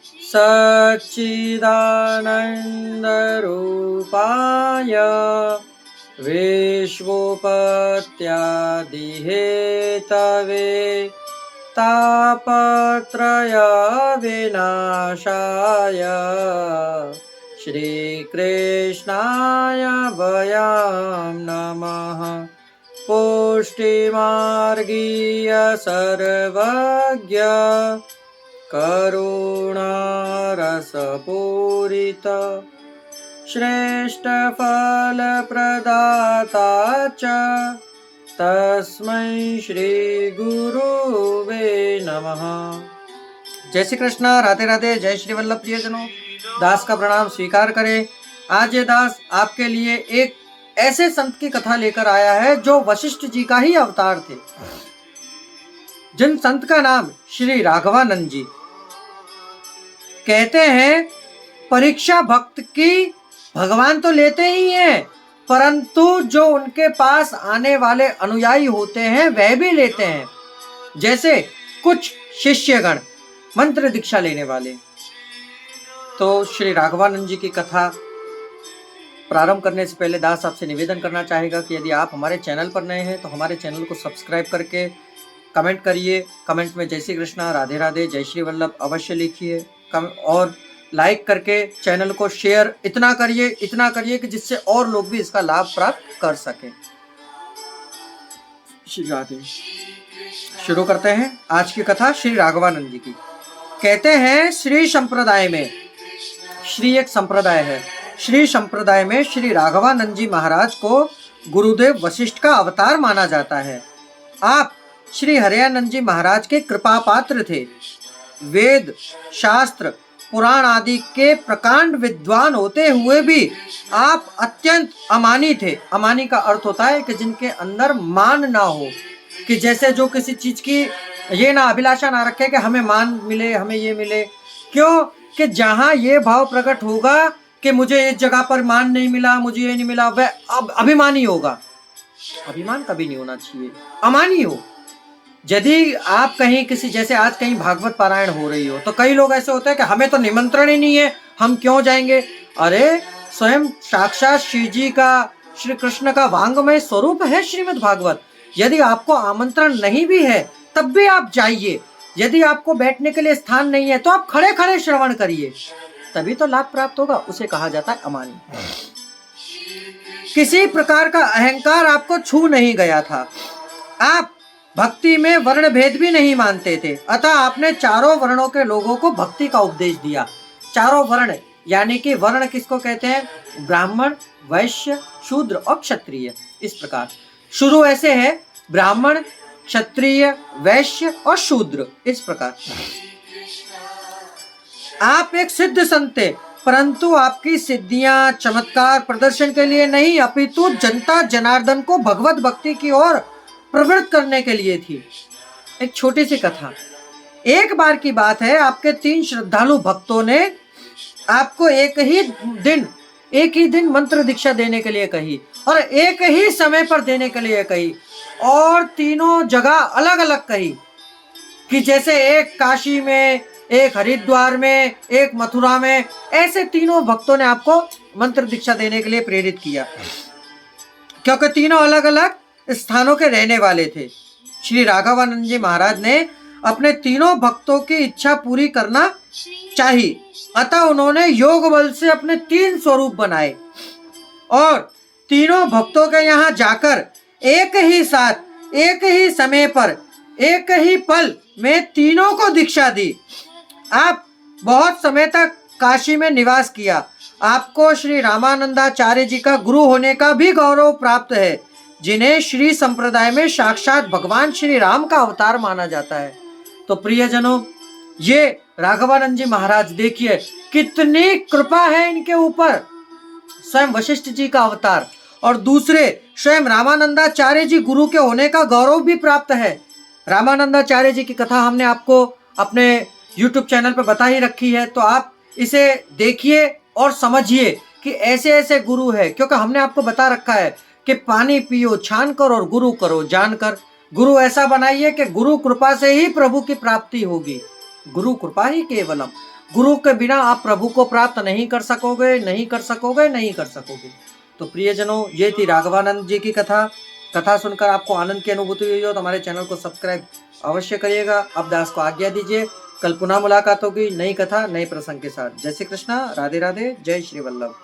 सच्चिदानन्दरूपाय विश्वोपत्यादिहेतवे तापत्रयविनाशाय श्रीकृष्णाय वयं नमः। पुष्टिमार्गीय सर्वज्ञ करुणारसपूरित श्रेष्ठफलप्रदाता च तस्मै श्री गुरुवे नमः। जय श्री कृष्ण, राधे राधे, जय श्री वल्लभ प्रियजनों। दास का प्रणाम स्वीकार करें। आज ये दास आपके लिए एक ऐसे संत की कथा लेकर आया है जो वशिष्ठ जी का ही अवतार थे। जिन संत का नाम श्री राघवानंद जी। कहते हैं परीक्षा भक्त की भगवान तो लेते ही हैं, परंतु जो उनके पास आने वाले अनुयायी होते हैं वह भी लेते हैं। जैसे कुछ शिष्यगण मंत्र दीक्षा लेने वाले। तो श्री राघवानंद जी की कथा प्रारंभ करने से पहले दास आपसे निवेदन करना चाहेगा कि यदि आप हमारे चैनल पर नए हैं तो हमारे चैनल को सब्सक्राइब करके कमेंट करिए। कमेंट में जय श्री कृष्णा, राधे राधे, जय श्री वल्लभ अवश्य लिखिए। और लाइक करके चैनल को शेयर इतना करिए कि जिससे और लोग भी इसका लाभ प्राप्त कर सकें। श्री राधे। शुरू करते हैं आज की कथा श्री राघवानंद जी की। कहते हैं श्री संप्रदाय में, श्री एक संप्रदाय है, श्री संप्रदाय में श्री राघवानंद जी महाराज को गुरुदेव वशिष्ठ का अवतार माना जाता है। आप श्री हरियानंद जी महाराज के कृपा पात्र थे। वेद शास्त्र पुराण आदि के प्रकांड विद्वान होते हुए भी आप अत्यंत अमानी थे। अमानी का अर्थ होता है कि जिनके अंदर मान ना हो, कि जैसे जो किसी चीज की ये ना अभिलाषा ना रखे कि हमें मान मिले, हमें ये मिले। क्यों? कि जहां ये भाव प्रकट होगा कि मुझे इस जगह पर मान नहीं मिला, मुझे ये नहीं मिला, वह अब अभिमानी होगा। अभिमान कभी नहीं होना चाहिए, अमानी हो। यदि आप कहीं किसी, जैसे आज कहीं भागवत पारायण हो रही हो तो कई लोग ऐसे होते हैं कि हमें तो निमंत्रण ही नहीं है, हम क्यों जाएंगे। अरे स्वयं साक्षात श्री जी का, श्री कृष्ण का वांगमय स्वरूप है श्रीमद् भागवत। यदि आपको आमंत्रण नहीं भी है तब भी आप जाइए। यदि आपको बैठने के लिए स्थान नहीं है तो आप खड़े खड़े श्रवण करिए, तभी तो लाभ प्राप्त होगा। उसे कहा जाता है अमानी। किसी प्रकार का अहंकार आपको छू नहीं गया था। आप भक्ति में वर्ण भेद भी नहीं मानते थे, अतः आपने चारों वर्णों के लोगों को भक्ति का उपदेश दिया। चारों वर्ण यानी कि वर्ण किसको कहते हैं? ब्राह्मण, वैश्य, शूद्र और क्षत्रिय। इस प्रकार शुरू ऐसे है, ब्राह्मण, क्षत्रिय, वैश्य और शूद्र। इस प्रकार आप एक सिद्ध संत थे, परंतु आपकी सिद्धियां चमत्कार प्रदर्शन के लिए नहीं, अपितु जनता जनार्दन को भगवत भक्ति की ओर प्रवृत्त करने के लिए थी। एक छोटी सी कथा। एक बार की बात है, आपके 3 श्रद्धालु भक्तों ने आपको एक ही दिन मंत्र दीक्षा देने के लिए कही और एक ही समय पर देने के लिए कही, और तीनों जगह अलग अलग कही। कि जैसे एक काशी में, एक हरिद्वार में, एक मथुरा में, ऐसे तीनों भक्तों ने आपको मंत्र दीक्षा देने के लिए प्रेरित किया, क्योंकि तीनों अलग अलग स्थानों के रहने वाले थे। श्री राघवानंद जी महाराज ने अपने तीनों भक्तों की इच्छा पूरी करना चाहिए, अतः उन्होंने योग बल से अपने 3 स्वरूप बनाए और तीनों भक्तों के यहाँ जाकर एक ही साथ, एक ही समय पर, एक ही पल में तीनों को दीक्षा दी। आप बहुत समय तक काशी में निवास किया। आपको श्री रामानंदाचार्य जी का गुरु होने का भी गौरव प्राप्त है, जिन्हें श्री संप्रदाय में साक्षात भगवान श्री राम का अवतार माना जाता है। तो प्रियजनों, ये राघवानंद जी महाराज देखिए कितनी कृपा है इनके ऊपर। स्वयं वशिष्ठ जी का अवतार और दूसरे स्वयं रामानंदाचार्य जी गुरु के होने का गौरव भी प्राप्त है। रामानंदाचार्य जी की कथा हमने आपको अपने YouTube चैनल पर बता ही रखी है, तो आप इसे देखिए और समझिए कि ऐसे ऐसे गुरु है, क्योंकि हमने आपको बता रखा है कि पानी पियो छान कर और गुरु करो जानकर। गुरु ऐसा बनाइए कि गुरु कृपा से ही प्रभु की प्राप्ति होगी। गुरु कृपा ही केवलम। गुरु के बिना आप प्रभु को प्राप्त नहीं कर सकोगे, नहीं कर सकोगे, नहीं कर सकोगे। तो प्रियजनों, ये थी राघवानंद जी की कथा। कथा सुनकर आपको आनंद की अनुभूति हुई हो तो हमारे चैनल को सब्सक्राइब अवश्य करिएगा। अब दास को आज्ञा दीजिए। कल पुनः मुलाकात होगी नई कथा नए प्रसंग के साथ। जय श्री कृष्णा, राधे राधे, जय श्री वल्लभ।